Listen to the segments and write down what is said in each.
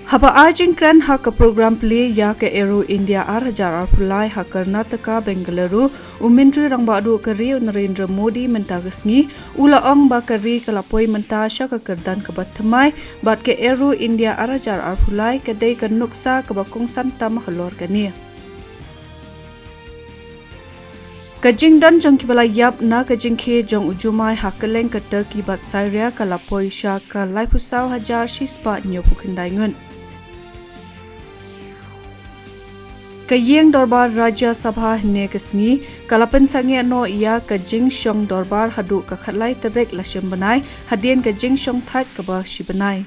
Haba ajingkran ha ka program play ya ke Aero India Arajar Arpulai ha Karnataka Bengaluru umintri rang badu kari Narendra Modi Mynta gesngi ula ong ba kari kalapoi Mynta sya ka kerdan ke batmai bat ke Aero India Arajar Arpulai kedai ke nuksa ke bakong santam halor kani. Kajing dan jong kibala yap na kajing ke jong ujumai hakeleng ke Turkey bat Syria kalapoi sya ka laipusau hajar shispa nyopu kendaingun. Kayeng dorbar Raja Sabha hne kesngi kalapan sange no ia kajing syong dorbar hadu ka khatlai terek lasem benai hadien kajing syong that ka ba shi benai.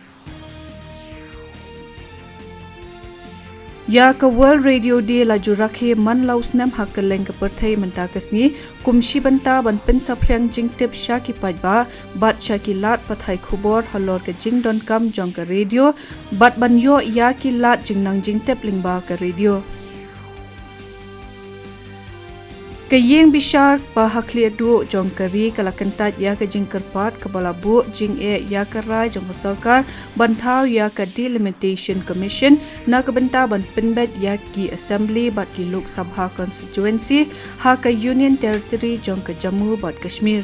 Ya ka World Radio Day laju rakhe man laus nam hakeleng ka perthai Mynta kesngi kumshi banta ban pen saprang jing tip shaki pajba bat shaki lat pathai Khubor halor ka jing don kam jong ka radio bat ban yo ya ki lat jing nang jing tip lingba ka radio. Kayeng bishar pa hakli du jong kari kala kentat ya ka jing kerpat kabala bu jing ya ka rai jong sarkar bantau ya ka delimitation commission na ka benta ban pinbet ya ki assembly bat ki lok sabha constituency ha ka union territory jong ka Jammu bat Kashmir.